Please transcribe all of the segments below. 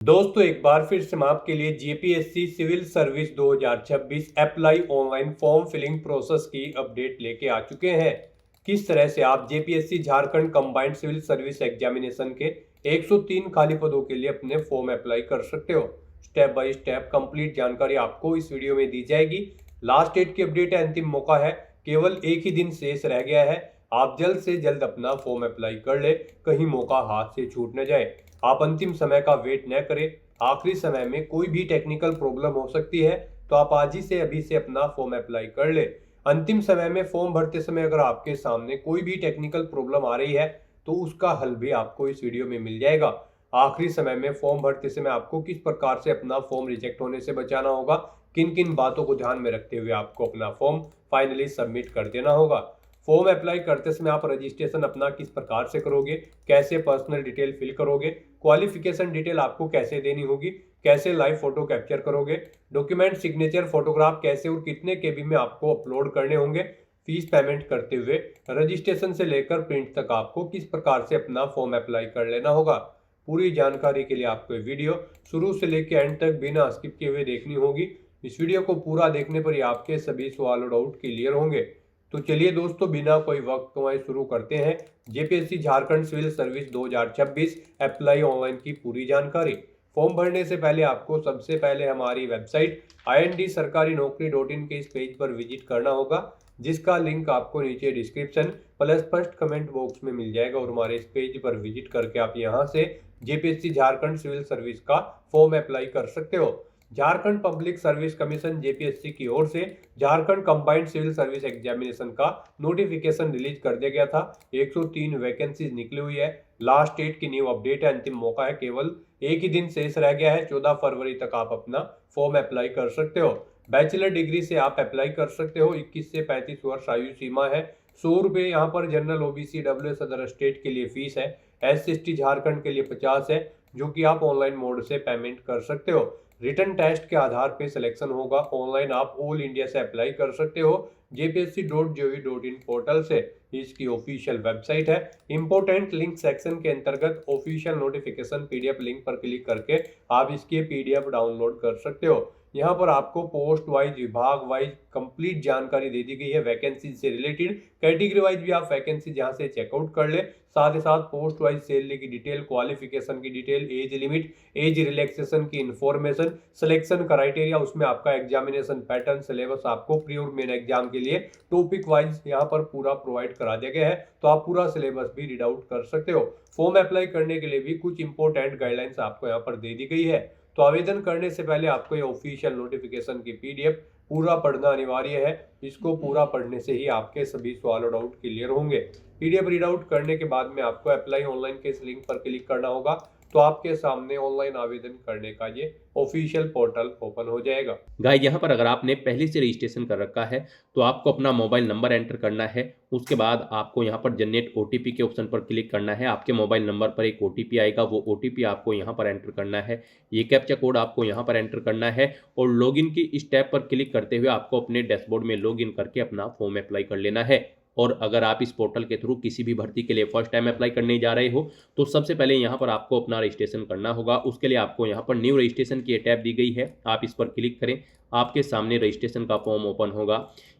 दोस्तों एक बार फिर से हम आपके लिए JPSC civil service 2026 apply online form filling process की अपडेट लेके आ चुके हैं। किस तरह से आप JPSC Jharkhand combined civil service examination के 103 खाली पदों के लिए अपने फॉर्म अप्लाई कर सकते हो। स्टेप बाय स्टेप कंप्लीट जानकारी आपको इस वीडियो में दी जाएगी। लास्ट डेट की अपडेट है, अंतिम मौका है, केवल एक ही दिन शेष रह गया है। आप जल्द से जल्द अपना फॉर्म अप्लाई कर ले, कहीं मौका हाथ से छूट न जाए। आप अंतिम समय का वेट न करें। आखिरी समय में कोई भी टेक्निकल प्रॉब्लम हो सकती है, तो आप आज ही से अभी से अपना फॉर्म अप्लाई कर ले। अंतिम समय में फॉर्म भरते समय अगर आपके सामने कोई भी टेक्निकल प्रॉब्लम आ रही है, तो उसका हल भी आपको इस वीडियो में मिल जाएगा। आखिरी समय में फॉर्म भरते समय आपको किस प्रकार से अपना फॉर्म रिजेक्ट होने से बचाना होगा, किन किन बातों को ध्यान में रखते हुए आपको अपना फॉर्म फाइनली सबमिट कर देना होगा। फॉर्म अप्लाई करते समय आप रजिस्ट्रेशन अपना किस प्रकार से करोगे, कैसे पर्सनल डिटेल फिल करोगे, क्वालिफिकेशन डिटेल आपको कैसे देनी होगी, कैसे लाइव फोटो कैप्चर करोगे, डॉक्यूमेंट सिग्नेचर फोटोग्राफ कैसे और कितने केबी में आपको अपलोड करने होंगे, फीस पेमेंट करते हुए रजिस्ट्रेशन से लेकर प्रिंट तक आपको किस प्रकार से अपना फॉर्म अप्लाई कर लेना होगा। पूरी जानकारी के लिए आपको ये वीडियो शुरू से लेकर एंड तक बिना स्किप किए हुए देखनी होगी। इस वीडियो को पूरा देखने पर ही आपके सभी सवाल और डाउट क्लियर होंगे। तो चलिए दोस्तों, बिना कोई वक्त गंवाए शुरू करते हैं JPSC Jharkhand civil service 2026 apply online की पूरी जानकारी। फॉर्म भरने से पहले आपको सबसे पहले हमारी वेबसाइट ind.sarkarinokri.in के इस पेज पर विजिट करना होगा, जिसका लिंक आपको नीचे description plus first comment box में मिल जाएगा। और हमारे इस पेज पर विजिट करके आप यहां से जेपीएससी झारखंड सिविल सर्विस का फॉर्म अप्लाई कर सकते हो। Jharkhand public service commission JPSC की ओर से Jharkhand combined civil service examination का नोटिफिकेशन रिलीज कर दिया गया था। 103 वैकेंसीज निकली हुई है। लास्ट डेट की न्यू अपडेट है, अंतिम मौका है, केवल एक ही दिन शेष रह गया है। 14 फरवरी तक आप अपना फॉर्म अप्लाई कर सकते हो। बैचलर डिग्री से आप अप्लाई कर सकते हो। 21 से 35 वर्ष आयु सीमा है। 100 रुपये यहाँ पर general OBC WS other state के लिए फीस है। SC/ST झारखंड के लिए 50 है, जो कि आप ऑनलाइन मोड से पेमेंट कर सकते हो। रिटर्न टेस्ट के आधार पे सिलेक्शन होगा। ऑनलाइन आप ऑल इंडिया से अप्लाई कर सकते हो jpsc.gov.in पोर्टल से। इसकी ऑफिशियल वेबसाइट है। इंपोर्टेंट लिंक सेक्शन के अंतर्गत ऑफिशियल नोटिफिकेशन पीडीएफ लिंक पर क्लिक करके आप इसकी पीडीएफ डाउनलोड कर सकते हो। यहाँ पर आपको पोस्ट वाइज, विभाग वाइज कंप्लीट जानकारी दे दी गई है। वैकेंसी से रिलेटेड कैटेगरी वाइज भी आप वैकेंसी यहाँ से चेकआउट कर ले। साथ ही साथ पोस्ट वाइज सैलरी की डिटेल, क्वालिफिकेशन की detail, age limit, age relaxation की इंफॉर्मेशन, सिलेक्शन क्राइटेरिया, उसमें आपका एग्जामिनेशन पैटर्न, सिलेबस आपको प्री और मेन एग्जाम के लिए टॉपिक वाइज यहाँ पर पूरा प्रोवाइड करा दिया गया है। तो आप पूरा सिलेबस भी रीड आउट कर सकते हो। फॉर्म अप्लाई करने के लिए भी कुछ इंपॉर्टेंट गाइडलाइंस आपको यहाँ पर दे दी गई है। तो आवेदन करने से पहले आपको ये ऑफिशियल नोटिफिकेशन की पीडीएफ पूरा पढ़ना अनिवार्य है। इसको पूरा पढ़ने से ही आपके सभी सवाल और डाउट क्लियर होंगे। पीडीएफ रीड आउट करने के बाद में आपको अप्लाई ऑनलाइन के इस लिंक पर क्लिक करना होगा, तो आपके सामने ऑनलाइन आवेदन करने का ये ऑफिशियल पोर्टल ओपन हो जाएगा। गाइस, यहाँ पर अगर आपने पहले से रजिस्ट्रेशन कर रखा है तो आपको अपना मोबाइल नंबर एंटर करना है। उसके बाद आपको यहाँ पर जनरेट ओटीपी के ऑप्शन पर क्लिक करना है। आपके मोबाइल नंबर पर एक ओटीपी आएगा, वो ओटीपी आपको यहाँ पर एंटर करना है। ये कैप्चा कोड आपको यहाँ पर एंटर करना है और लॉगिन की स्टेप पर क्लिक करते हुए आपको अपने डैशबोर्ड में लॉगिन करके अपना फॉर्म अप्लाई कर लेना है। और अगर आप इस पोर्टल के थ्रू किसी भी भर्ती के लिए फर्स्ट टाइम अप्लाई करने जा रहे हो तो सबसे पहले यहाँ पर आपको अपना रजिस्ट्रेशन करना होगा। उसके लिए आपको यहाँ पर न्यू रजिस्ट्रेशन की टैब दी गई है, आप इस पर क्लिक करें। आपके सामने रजिस्ट्रेशन का फॉर्म ओपन होगा।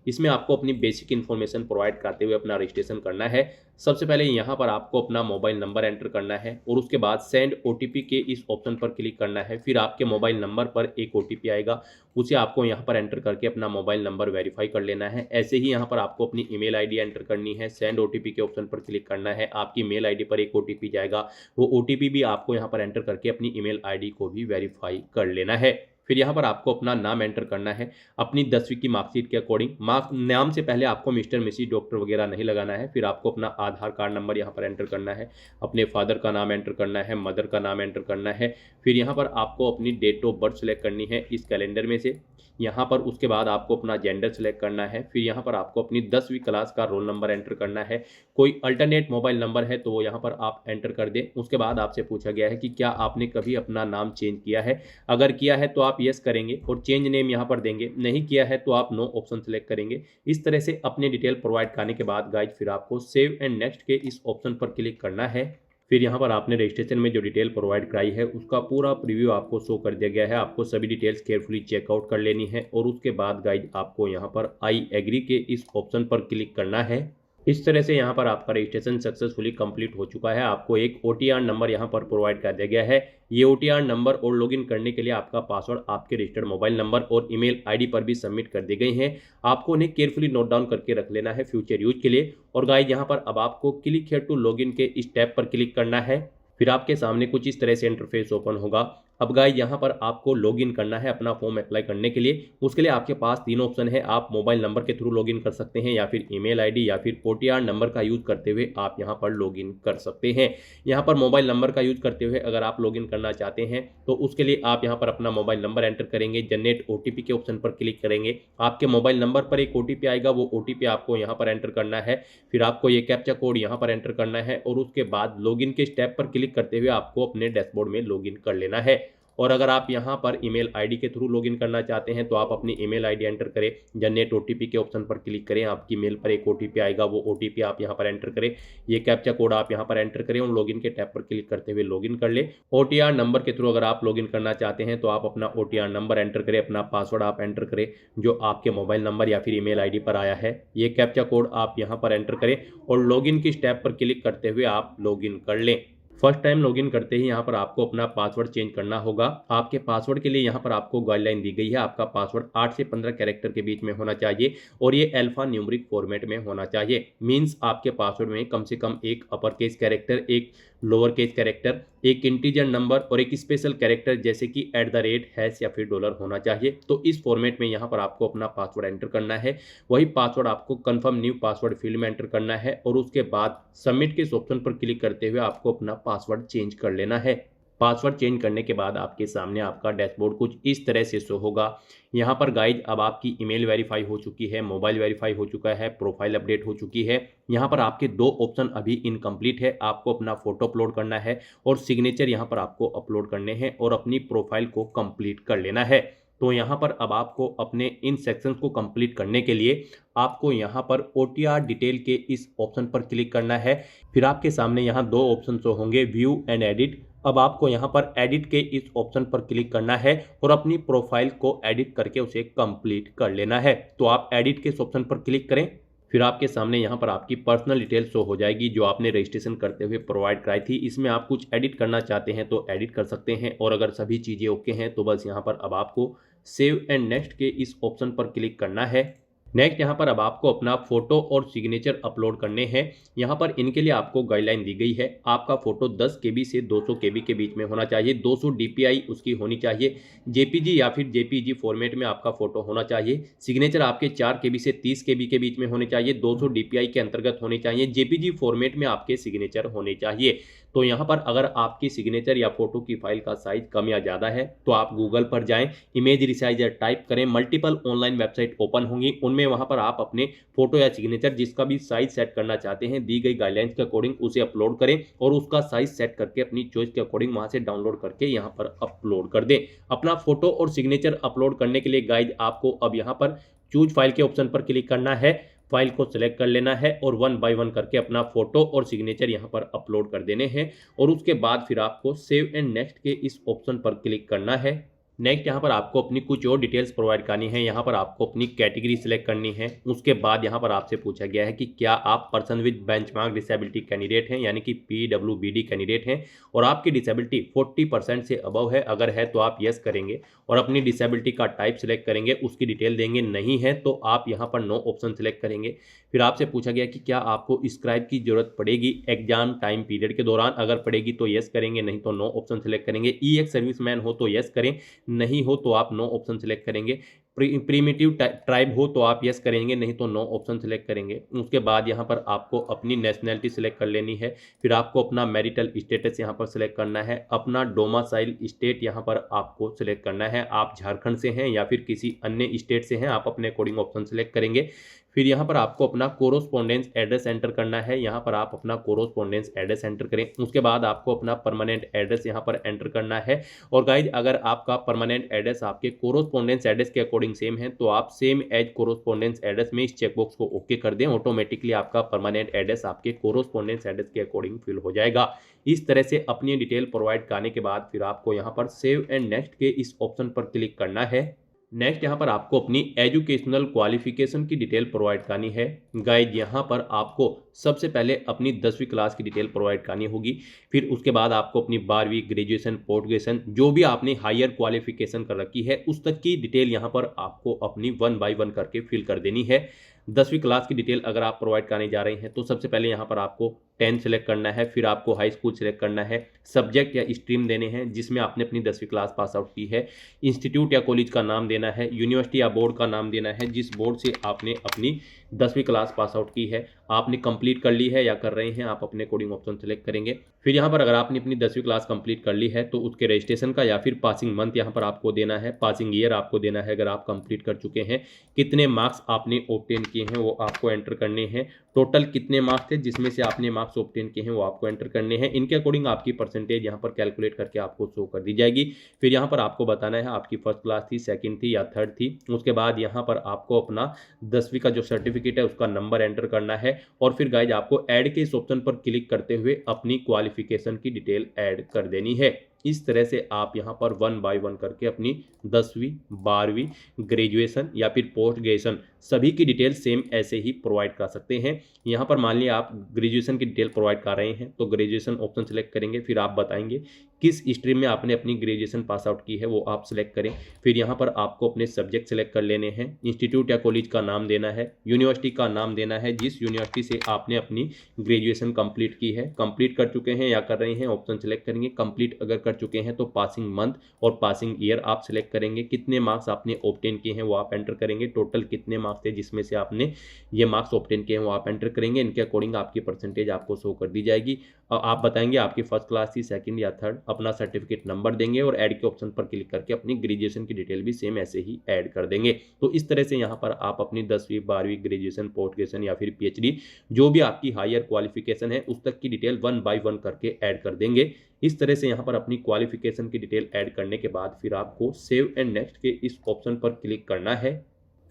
इसमें आपको अपनी बेसिक इन्फॉर्मेशन प्रोवाइड करते हुए अपना रजिस्ट्रेशन करना है। सबसे पहले यहाँ पर आपको अपना मोबाइल नंबर एंटर करना है और उसके बाद सेंड ओटीपी के इस ऑप्शन पर क्लिक करना है। फिर आपके मोबाइल नंबर पर एक ओटीपी आएगा, उसे आपको यहाँ पर एंटर करके अपना मोबाइल नंबर वेरीफाई कर लेना है। ऐसे ही यहाँ पर आपको अपनी ईमेल आईडी एंटर करनी है। सेंड ओटीपी के ऑप्शन पर क्लिक करना है। आपकी मेल आईडी पर एक ओटीपी जाएगा, वो ओटीपी भी आपको यहाँ पर एंटर करके अपनी ईमेल आईडी को भी वेरीफाई कर लेना है। फिर यहाँ पर आपको अपना नाम एंटर करना है अपनी 10वीं की मार्कशीट के अकॉर्डिंग। नाम से पहले आपको मिस्टर, मिसिस, डॉक्टर वगैरह नहीं लगाना है। फिर आपको अपना आधार कार्ड नंबर यहाँ पर एंटर करना है। अपने फादर का नाम एंटर करना है, मदर का नाम एंटर करना है। फिर यहाँ पर आपको अपनी डेट ऑफ बर्थ सेलेक्ट करनी है इस कैलेंडर में से। यहाँ पर उसके बाद आपको अपना जेंडर सेलेक्ट करना है। फिर यहाँ पर आपको अपनी 10वीं क्लास का रोल नंबर एंटर करना है। कोई अल्टरनेट मोबाइल नंबर है तो वो यहाँ पर आप एंटर कर दें। उसके बाद आपसे पूछा गया है कि क्या आपने कभी अपना नाम चेंज किया है। अगर किया है तो आप यस करेंगे और चेंज नेम यहाँ पर देंगे। नहीं किया है तो आप नो ऑप्शन सेलेक्ट करेंगे। इस तरह से अपने डिटेल प्रोवाइड करने के बाद गाइज फिर आपको सेव एंड नेक्स्ट के इस ऑप्शन पर क्लिक करना है। फिर यहाँ पर आपने रजिस्ट्रेशन में जो डिटेल प्रोवाइड कराई है उसका पूरा प्रीव्यू आपको शो कर दिया गया है। आपको सभी डिटेल्स केयरफुली चेकआउट कर लेनी है और उसके बाद गाइज आपको यहाँ पर आई एग्री के इस ऑप्शन पर क्लिक करना है। इस तरह से यहाँ पर आपका रजिस्ट्रेशन सक्सेसफुली कंप्लीट हो चुका है। आपको एक OTR नंबर यहाँ पर प्रोवाइड कर दिया गया है। ये OTR नंबर और लॉगिन करने के लिए आपका पासवर्ड आपके रजिस्टर्ड मोबाइल नंबर और ईमेल आईडी पर भी सबमिट कर दी गई हैं। आपको उन्हें केयरफुली नोट डाउन करके रख लेना है फ्यूचर यूज के लिए। और गाइस यहाँ पर अब आपको क्लिक हियर टू लॉगिन के इस टैब पर क्लिक करना है। फिर आपके सामने कुछ इस तरह से इंटरफेस ओपन होगा। अब गाइस यहाँ पर आपको लॉगिन करना है अपना फॉर्म अप्लाई करने के लिए। उसके लिए आपके पास तीन ऑप्शन है। आप मोबाइल नंबर के थ्रू लॉगिन कर सकते हैं या फिर ईमेल आईडी या फिर OTR नंबर का यूज करते हुए आप यहाँ पर लॉगिन कर सकते हैं। यहाँ पर मोबाइल नंबर का यूज करते हुए अगर आप लॉगिन करना चाहते हैं तो उसके लिए आप यहाँ पर अपना मोबाइल नंबर एंटर करेंगे, जनरेट OTP के ऑप्शन पर क्लिक करेंगे। आपके मोबाइल नंबर पर एक OTP आएगा, वो OTP आपको यहाँ पर एंटर करना है। फिर आपको ये कैप्चा कोड यहाँ पर एंटर करना है और उसके बाद लॉगिन के स्टेप पर क्लिक करते हुए आपको अपने डैशबोर्ड में लॉगिन कर लेना है। और अगर आप यहाँ पर ईमेल आईडी के थ्रू लॉगिन करना चाहते हैं तो आप अपनी ईमेल आईडी एंटर करें, जनरेट OTP के ऑप्शन पर क्लिक करें। आपकी मेल पर एक OTP आएगा, वो OTP आप यहाँ पर एंटर करें। ये कैप्चा कोड आप यहाँ पर एंटर करें और लॉगिन के टैब पर क्लिक करते हुए लॉगिन कर ले। OTR नंबर के थ्रू अगर आप लॉगिन करना चाहते हैं तो आप अपना OTR नंबर एंटर करें, अपना पासवर्ड आप एंटर करें जो आपके मोबाइल नंबर या फिर ईमेल आईडी पर आया है। ये कैप्चा कोड आप यहाँ पर एंटर करें और लॉगिन की स्टेप पर क्लिक करते हुए आप लॉगिन कर लें। फर्स्ट टाइम लॉगिन करते ही यहाँ पर आपको अपना पासवर्ड चेंज करना होगा। आपके पासवर्ड के लिए यहाँ पर आपको गाइडलाइन दी गई है। आपका पासवर्ड 8 से 15 कैरेक्टर के बीच में होना चाहिए और ये अल्फा न्यूमेरिक फॉर्मेट में होना चाहिए। मींस आपके पासवर्ड में कम से कम एक अपर केस कैरेक्टर, एक लोअर केस कैरेक्टर, एक इंटीजर नंबर और एक स्पेशल कैरेक्टर जैसे कि @ हैश या फिर डॉलर होना चाहिए। तो इस फॉर्मेट में यहाँ पर आपको अपना पासवर्ड एंटर करना है। वही पासवर्ड आपको कंफर्म न्यू पासवर्ड फील्ड में एंटर करना है और उसके बाद सबमिट के इस ऑप्शन पर क्लिक करते हुए आपको अपना पासवर्ड चेंज कर लेना है। पासवर्ड चेंज करने के बाद आपके सामने आपका डैशबोर्ड कुछ इस तरह से शो होगा। यहाँ पर गाइज अब आपकी ईमेल वेरीफाई हो चुकी है, मोबाइल वेरीफाई हो चुका है, प्रोफाइल अपडेट हो चुकी है। यहाँ पर आपके दो ऑप्शन अभी इनकम्प्लीट है। आपको अपना फोटो अपलोड करना है और सिग्नेचर यहाँ पर आपको अपलोड करने हैं और अपनी प्रोफाइल को कंप्लीट कर लेना है। तो यहाँ पर अब आपको अपने इन सेक्शंस को कंप्लीट करने के लिए आपको यहाँ पर OTR डिटेल के इस ऑप्शन पर क्लिक करना है। फिर आपके सामने यहाँ दो ऑप्शन शो होंगे, व्यू एंड एडिट। अब आपको यहाँ पर एडिट के इस ऑप्शन पर क्लिक करना है और अपनी प्रोफाइल को एडिट करके उसे कंप्लीट कर लेना है। तो आप एडिट के इस ऑप्शन पर क्लिक करें। फिर आपके सामने यहाँ पर आपकी पर्सनल डिटेल शो हो जाएगी जो आपने रजिस्ट्रेशन करते हुए प्रोवाइड कराई थी। इसमें आप कुछ एडिट करना चाहते हैं तो एडिट कर सकते हैं और अगर सभी चीज़ें ओके हैं तो बस यहाँ पर अब आपको सेव एंड नेक्स्ट के इस ऑप्शन पर क्लिक करना है। नेक्स्ट यहाँ पर अब आपको अपना फोटो और सिग्नेचर अपलोड करने हैं। यहाँ पर इनके लिए आपको गाइडलाइन दी गई है। आपका फोटो 10 KB से 200 KB के बीच में होना चाहिए। 200 DPI उसकी होनी चाहिए। JPG या फिर JPG फॉर्मेट में आपका फोटो होना चाहिए। सिग्नेचर आपके 4 KB से 30 KB के बीच में होने चाहिए। 200 DPI के अंतर्गत होने चाहिए। JPG फॉर्मेट में आपके सिग्नेचर होने चाहिए। तो यहाँ पर अगर आपकी सिग्नेचर या फोटो की फाइल का साइज कम या ज़्यादा है तो आप गूगल पर जाएं, इमेज रिसाइजर टाइप करें, मल्टीपल ऑनलाइन वेबसाइट ओपन होंगी, उनमें वहाँ पर आप अपने फोटो या सिग्नेचर जिसका भी साइज सेट करना चाहते हैं दी गई गाइडलाइंस के अकॉर्डिंग उसे अपलोड करें और उसका साइज सेट करके अपनी चॉइस के अकॉर्डिंग वहाँ से डाउनलोड करके यहाँ पर अपलोड कर दें। अपना फोटो और सिग्नेचर अपलोड करने के लिए गाइड आपको अब यहाँ पर चूज फाइल के ऑप्शन पर क्लिक करना है। फाइल को सिलेक्ट कर लेना है और 1 बाय 1 करके अपना फोटो और सिग्नेचर यहाँ पर अपलोड कर देने हैं और उसके बाद फिर आपको सेव एंड नेक्स्ट के इस ऑप्शन पर क्लिक करना है। नेक्स्ट यहाँ पर आपको अपनी कुछ और डिटेल्स प्रोवाइड करनी है। यहाँ पर आपको अपनी कैटेगरी सिलेक्ट करनी है। उसके बाद यहाँ पर आपसे पूछा गया है कि क्या आप person with benchmark disability candidate हैं यानी कि PWBD कैंडिडेट हैं और आपकी डिसेबिलिटी 40% से अबव है। अगर है तो आप यस करेंगे और अपनी डिसेबिलिटी का टाइप सिलेक्ट करेंगे, उसकी डिटेल देंगे। नहीं है तो आप यहाँ पर नो ऑप्शन सिलेक्ट करेंगे। फिर आपसे पूछा गया कि क्या आपको स्क्राइब की जरूरत पड़ेगी एग्जाम टाइम पीरियड के दौरान। अगर पड़ेगी तो यस करेंगे, नहीं तो नो ऑप्शन सिलेक्ट करेंगे। EX सर्विसमैन हो तो यस करें, नहीं हो तो आप नो ऑप्शन सिलेक्ट करेंगे। प्रीमिटिव ट्राइब हो तो आप यस करेंगे, नहीं तो नो ऑप्शन सिलेक्ट करेंगे। उसके बाद यहाँ पर आपको अपनी नेशनैलिटी सिलेक्ट कर लेनी है। फिर आपको अपना मैरिटल स्टेटस यहाँ पर सिलेक्ट करना है। अपना डोमासाइल स्टेट यहाँ पर आपको सिलेक्ट करना है। आप झारखंड से हैं या फिर किसी अन्य स्टेट से हैं, आप अपने अकॉर्डिंग ऑप्शन सिलेक्ट करेंगे। फिर यहाँ पर आपको अपना कोरोस्पोंडेंस एड्रेस एंटर करना है। यहाँ पर आप अपना कोरोस्पोंडेंस एड्रेस एंटर करें। उसके बाद आपको अपना परमानेंट एड्रेस यहाँ पर एंटर करना है। और गाइज अगर आपका परमानेंट एड्रेस आपके कोरोस्पोंडेंस एड्रेस के अकॉर्डिंग सेम है तो आप सेम एज कोरोस्पोंडेंस एड्रेस में इस चेकबॉक्स को ओके कर दें। ऑटोमेटिकली आपका परमानेंट एड्रेस आपके कोरोस्पोंडेंस एड्रेस के अकॉर्डिंग फिल हो जाएगा। इस तरह से अपनी डिटेल प्रोवाइड करने के बाद फिर आपको यहाँ पर सेव एंड नेक्स्ट के इस ऑप्शन पर क्लिक करना है। नेक्स्ट यहाँ पर आपको अपनी एजुकेशनल क्वालिफिकेशन की डिटेल प्रोवाइड करनी है। गाइड यहाँ पर आपको सबसे पहले अपनी 10वीं क्लास की डिटेल प्रोवाइड करनी होगी। फिर उसके बाद आपको अपनी 12वीं, ग्रेजुएशन, पोस्ट ग्रेजुएशन जो भी आपने हायर क्वालिफिकेशन कर रखी है उस तक की डिटेल यहाँ पर आपको अपनी 1 बाय 1 करके फिल कर देनी है। 10वीं क्लास की डिटेल अगर आप प्रोवाइड करने जा रहे हैं तो सबसे पहले यहाँ पर आपको 10 सेलेक्ट करना है। फिर आपको हाई स्कूल सेलेक्ट करना है। सब्जेक्ट या स्ट्रीम देने हैं जिसमें आपने अपनी 10वीं क्लास पास आउट की है। इंस्टीट्यूट या कॉलेज का नाम देना है। यूनिवर्सिटी या बोर्ड का नाम देना है जिस बोर्ड से आपने अपनी 10वीं क्लास पास आउट की है। आपने कंप्लीट कर ली है या कर रहे हैं, आप अपने कोडिंग ऑप्शन सेलेक्ट करेंगे। फिर यहाँ पर अगर आपने अपनी 10वीं क्लास कंप्लीट कर ली है तो उसके रजिस्ट्रेशन का या फिर पासिंग मंथ यहाँ पर आपको देना है। पासिंग ईयर आपको देना है अगर आप कंप्लीट कर चुके हैं। कितने मार्क्स आपने ऑब्टेन किए हैं वो आपको एंटर करने हैं। टोटल कितने मार्क्स थे जिसमें से आपने मार्क्स ऑब्टेन किए हैं वो आपको एंटर करने हैं। इनके अकॉर्डिंग आपकी परसेंटेज यहाँ पर कैलकुलेट करके आपको शो कर दी जाएगी। फिर यहाँ पर आपको बताना है आपकी फर्स्ट क्लास थी, सेकंड थी या थर्ड थी। उसके बाद यहाँ पर आपको अपना 10वीं का जो सर्टिफिकेट है उसका नंबर एंटर करना है। और फिर गाइज आपको ऐड के इस ऑप्शन पर क्लिक करते हुए अपनी क्वालिफिकेशन की डिटेल ऐड कर देनी है। इस तरह से आप यहाँ पर 1 बाय 1 करके अपनी 10वीं, 12वीं, ग्रेजुएशन या फिर पोस्ट ग्रेजुएशन सभी की डिटेल सेम ऐसे ही प्रोवाइड कर सकते हैं। यहाँ पर मान लिया आप ग्रेजुएशन की डिटेल प्रोवाइड कर रहे हैं तो ग्रेजुएशन ऑप्शन सेलेक्ट करेंगे। फिर आप बताएंगे किस स्ट्रीम में आपने अपनी ग्रेजुएशन पास आउट की है वो आप सिलेक्ट करें। फिर यहाँ पर आपको अपने सब्जेक्ट सेलेक्ट कर लेने हैं। इंस्टीट्यूट या कॉलेज का नाम देना है। यूनिवर्सिटी का नाम देना है जिस यूनिवर्सिटी से आपने अपनी ग्रेजुएशन कंप्लीट की है। कंप्लीट कर चुके हैं या कर रहे हैं ऑप्शन सेलेक्ट करेंगे। कंप्लीट अगर कर चुके हैं तो पासिंग मंथ और पासिंग ईयर आप सिलेक्ट करेंगे। कितने मार्क्स आपने ऑब्टेन किए हैं वो आप एंटर करेंगे। टोटल कितने मार्क्स थे जिसमें से आपने ये मार्क्स ऑब्टेन किए हैं वो आप एंटर करेंगे। इनके अकॉर्डिंग आपकी परसेंटेज आपको शो कर दी जाएगी। आप बताएंगे आपकी फर्स्ट क्लास थी, सेकंड या थर्ड, अपना सर्टिफिकेट नंबर देंगे और ऐड के ऑप्शन पर क्लिक करके अपनी ग्रेजुएशन की डिटेल भी सेम ऐसे ही ऐड कर देंगे। तो इस तरह से यहाँ पर आप अपनी 10वीं, 12वीं, ग्रेजुएशन, पोस्ट ग्रेजुएशन या फिर पीएचडी जो भी आपकी हायर क्वालिफिकेशन है उस तक की डिटेल 1 बाय 1 करके ऐड कर देंगे। इस तरह से यहाँ पर अपनी क्वालिफिकेशन की डिटेल ऐड करने के बाद फिर आपको सेव एंड नेक्स्ट के इस ऑप्शन पर क्लिक करना है।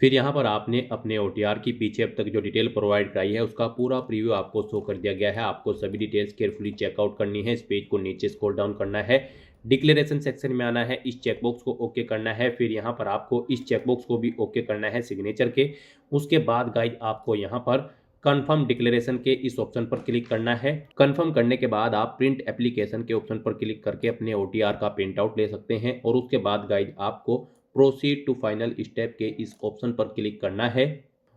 फिर यहाँ पर आपने अपने OTR की पीछे अब तक जो डिटेल प्रोवाइड कराई है उसका पूरा प्रीव्यू आपको शो कर दिया गया है। आपको सभी डिटेल्स केयरफुली चेकआउट करनी है। इस पेज को नीचे स्क्रॉल डाउन करना है। डिक्लेरेशन सेक्शन में आना है। इस चेकबॉक्स को ओके करना है। फिर यहाँ पर आपको इस चेकबॉक्स को भी ओके करना है सिग्नेचर के। उसके बाद गाइज आपको यहाँ पर कन्फर्म डिक्लेरेशन के इस ऑप्शन पर क्लिक करना है। कन्फर्म करने के बाद आप प्रिंट एप्लीकेशन के ऑप्शन पर क्लिक करके अपने OTR का प्रिंट आउट ले सकते हैं। और उसके बाद गाइज आपको प्रोसीड टू फाइनल स्टेप के इस ऑप्शन पर क्लिक करना है।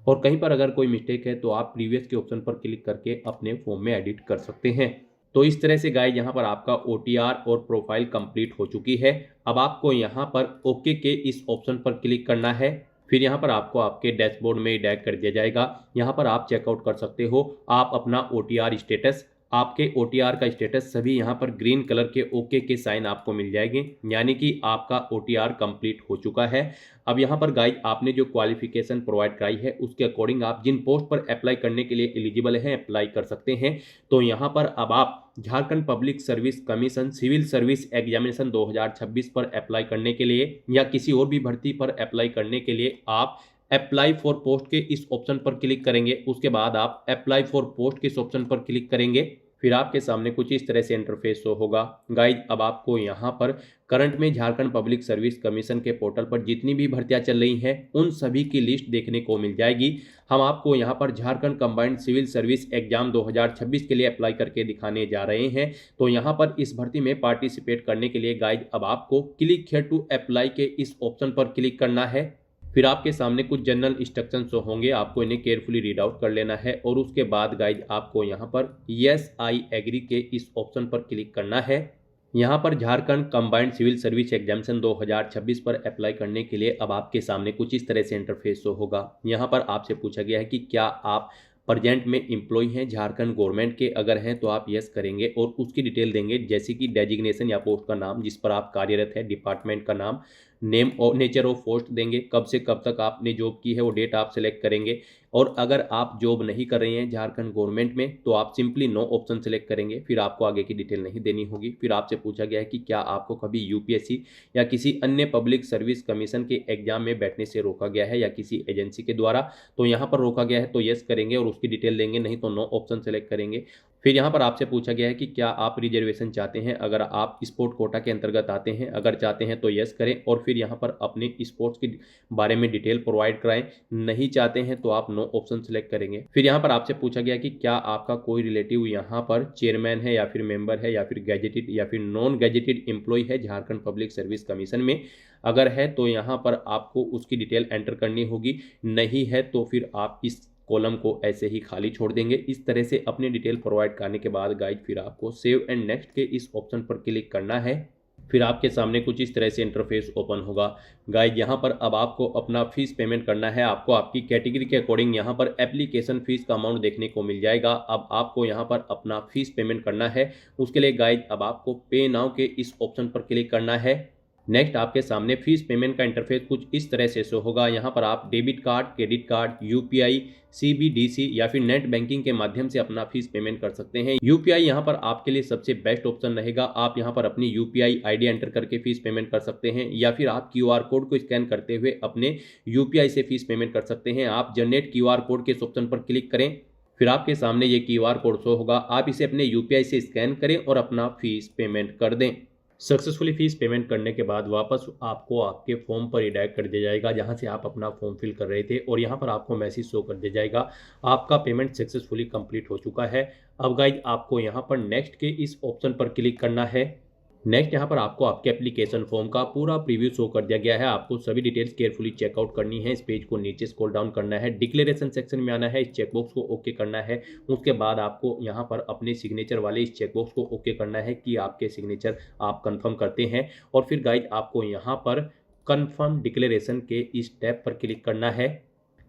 और कहीं पर अगर कोई मिस्टेक है तो आप प्रीवियस के ऑप्शन पर क्लिक करके अपने फॉर्म में एडिट कर सकते हैं। तो इस तरह से गाइज यहाँ पर आपका OTR और प्रोफाइल कंप्लीट हो चुकी है। अब आपको यहाँ पर ओके के इस ऑप्शन पर क्लिक करना है। फिर यहाँ पर आपको आपके डैशबोर्ड में डैग कर दिया जाएगा। यहाँ पर आप चेकआउट कर सकते हो आप अपना OTR स्टेटस। आपके OTR का स्टेटस सभी यहाँ पर ग्रीन कलर के ओके के साइन आपको मिल जाएंगे, यानी कि आपका OTR कंप्लीट हो चुका है। अब यहाँ पर गाइज आपने जो क्वालिफिकेशन प्रोवाइड कराई है उसके अकॉर्डिंग आप जिन पोस्ट पर अप्लाई करने के लिए एलिजिबल हैं अप्लाई कर सकते हैं। तो यहाँ पर अब आप Jharkhand public service commission civil service examination 2026 पर अप्लाई करने के लिए या किसी और भी भर्ती पर अप्लाई करने के लिए आप अप्लाई फॉर पोस्ट के इस ऑप्शन पर क्लिक करेंगे। उसके बाद आप अप्लाई फॉर पोस्ट के इस ऑप्शन पर क्लिक करेंगे। फिर आपके सामने कुछ इस तरह से इंटरफेस शो होगा। गाइज अब आपको यहाँ पर करंट में झारखंड पब्लिक सर्विस कमीशन के पोर्टल पर जितनी भी भर्तियां चल रही हैं उन सभी की लिस्ट देखने को मिल जाएगी। हम आपको यहाँ पर Jharkhand combined civil service exam 2026 के लिए अप्लाई करके दिखाने जा रहे हैं। तो यहाँ पर इस भर्ती में पार्टिसिपेट करने के लिए गाइज अब आपको क्लिक हियर टू अप्लाई के इस ऑप्शन पर क्लिक करना है। फिर आपके सामने कुछ जनरल इंस्ट्रक्शंस होंगे, आपको इन्हें केयरफुली रीड आउट कर लेना है। और उसके बाद गाइज आपको यहाँ पर यस आई एग्री के इस ऑप्शन पर क्लिक करना है। यहाँ पर Jharkhand combined civil service examination 2026 पर अप्लाई करने के लिए अब आपके सामने कुछ इस तरह से इंटरफेस शो होगा। यहाँ पर आपसे पूछा गया है कि क्या आप प्रेजेंट में एम्प्लॉय हैं झारखंड गवर्नमेंट के। अगर हैं तो आप यस करेंगे और उसकी डिटेल देंगे, जैसे कि डेजिग्नेशन या पोस्ट का नाम जिस पर आप कार्यरत है, डिपार्टमेंट का नाम, नेम और नेचर ऑफ पोस्ट देंगे, कब से कब तक आपने जॉब की है वो डेट आप सेलेक्ट करेंगे। और अगर आप जॉब नहीं कर रहे हैं झारखंड गवर्नमेंट में तो आप सिंपली नो ऑप्शन सेलेक्ट करेंगे, फिर आपको आगे की डिटेल नहीं देनी होगी। फिर आपसे पूछा गया है कि क्या आपको कभी यूपीएससी या किसी अन्य पब्लिक सर्विस कमीशन के एग्जाम में बैठने से रोका गया है या किसी एजेंसी के द्वारा, तो यहाँ पर रोका गया है तो यस करेंगे और उसकी डिटेल देंगे, नहीं तो नो ऑप्शन सेलेक्ट करेंगे। फिर यहाँ पर आपसे पूछा गया है कि क्या आप रिजर्वेशन चाहते हैं, अगर आप स्पोर्ट कोटा के अंतर्गत आते हैं, अगर चाहते हैं तो यस करें और फिर यहाँ पर अपने स्पोर्ट्स के बारे में डिटेल प्रोवाइड कराएं, नहीं चाहते हैं तो आप नो ऑप्शन सेलेक्ट करेंगे। फिर यहाँ पर आपसे पूछा गया कि क्या आपका कोई रिलेटिव यहाँ पर चेयरमैन है या फिर मेंबर है या फिर गैजेटेड या फिर नॉन गैजेटेड एम्प्लॉय है झारखंड पब्लिक सर्विस कमीशन में, अगर है तो यहाँ पर आपको उसकी डिटेल एंटर करनी होगी, नहीं है तो फिर आप इस कॉलम को ऐसे ही खाली छोड़ देंगे। इस तरह से अपनी डिटेल प्रोवाइड करने के बाद गाइज फिर आपको सेव एंड नेक्स्ट के इस ऑप्शन पर क्लिक करना है। फिर आपके सामने कुछ इस तरह से इंटरफेस ओपन होगा। गाइज यहाँ पर अब आपको अपना फीस पेमेंट करना है। आपको आपकी कैटेगरी के अकॉर्डिंग यहाँ पर एप्लीकेशन फीस का अमाउंट देखने को मिल जाएगा। अब आपको यहाँ पर अपना फीस पेमेंट करना है। उसके लिए गाइज अब आपको पे नाउ के इस ऑप्शन पर क्लिक करना है। नेक्स्ट आपके सामने फीस पेमेंट का इंटरफेस कुछ इस तरह से शो होगा। यहाँ पर आप debit card, credit card, UPI, CBDC या फिर नेट बैंकिंग के माध्यम से अपना फीस पेमेंट कर सकते हैं। यूपीआई यहाँ पर आपके लिए सबसे बेस्ट ऑप्शन रहेगा। आप यहाँ पर अपनी यूपीआई आईडी एंटर करके फीस पेमेंट कर सकते हैं या फिर आप क्यूआर कोड को स्कैन करते हुए अपने यूपीआई से फीस पेमेंट कर सकते हैं। आप जनरेट क्यूआर कोड के इस ऑप्शन पर क्लिक करें, फिर आपके सामने ये क्यूआर कोड शो होगा। आप इसे अपने यूपीआई से स्कैन करें और अपना फीस पेमेंट कर दें। सक्सेसफुली फीस पेमेंट करने के बाद वापस आपको आपके फॉर्म पर रिडायरेक्ट कर दिया जाएगा जहां से आप अपना फॉर्म फिल कर रहे थे और यहां पर आपको मैसेज शो कर दिया जाएगा आपका पेमेंट सक्सेसफुली कंप्लीट हो चुका है। अब गाइज आपको यहां पर नेक्स्ट के इस ऑप्शन पर क्लिक करना है। नेक्स्ट यहाँ पर आपको आपके एप्लीकेशन फॉर्म का पूरा प्रीव्यू शो कर दिया गया है। आपको सभी डिटेल्स केयरफुली चेकआउट करनी है। इस पेज को नीचे स्क्रॉल डाउन करना है, डिक्लेरेशन सेक्शन में आना है, इस चेकबॉक्स को ओके करना है। उसके बाद आपको यहाँ पर अपने सिग्नेचर वाले इस चेकबॉक्स को ओके करना है कि आपके सिग्नेचर आप कंफर्म करते हैं। और फिर गाइज आपको यहाँ पर कंफर्म डिक्लेरेशन के इस टैब पर क्लिक करना है।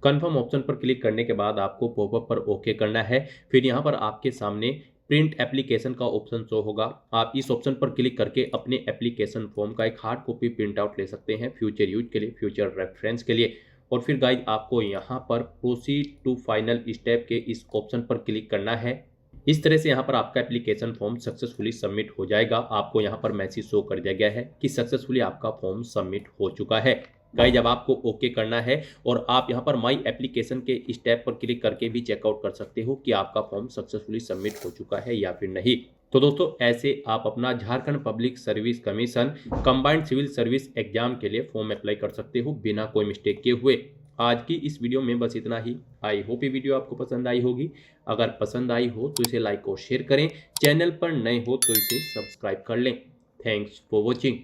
कंफर्म ऑप्शन पर क्लिक करने के बाद आपको पॉपअप पर ओके करना है। फिर यहाँ पर आपके सामने प्रिंट एप्लीकेशन का ऑप्शन शो होगा। आप इस ऑप्शन पर क्लिक करके अपने एप्लीकेशन फॉर्म का एक हार्ड कॉपी प्रिंट आउट ले सकते हैं फ्यूचर यूज के लिए, फ्यूचर रेफरेंस के लिए। और फिर गाइज आपको यहाँ पर प्रोसीड टू फाइनल स्टेप के इस ऑप्शन पर क्लिक करना है। इस तरह से यहाँ पर आपका एप्लीकेशन फॉर्म सक्सेसफुली सबमिट हो जाएगा। आपको यहाँ पर मैसेज शो कर दिया गया है कि सक्सेसफुली आपका फॉर्म सबमिट हो चुका है। गाइज अब आपको ओके करना है और आप यहाँ पर माई एप्लीकेशन के इस टैब पर क्लिक करके भी चेकआउट कर सकते हो कि आपका फॉर्म सक्सेसफुली सबमिट हो चुका है या फिर नहीं। तो दोस्तों ऐसे आप अपना Jharkhand public service commission combined civil service exam के लिए फॉर्म अप्लाई कर सकते हो बिना कोई मिस्टेक किए हुए। आज की इस वीडियो में बस इतना ही। आई होप ये वीडियो आपको पसंद आई होगी। अगर पसंद आई हो तो इसे लाइक और शेयर करें। चैनल पर नए हो तो इसे सब्सक्राइब कर लें। Thanks for watching.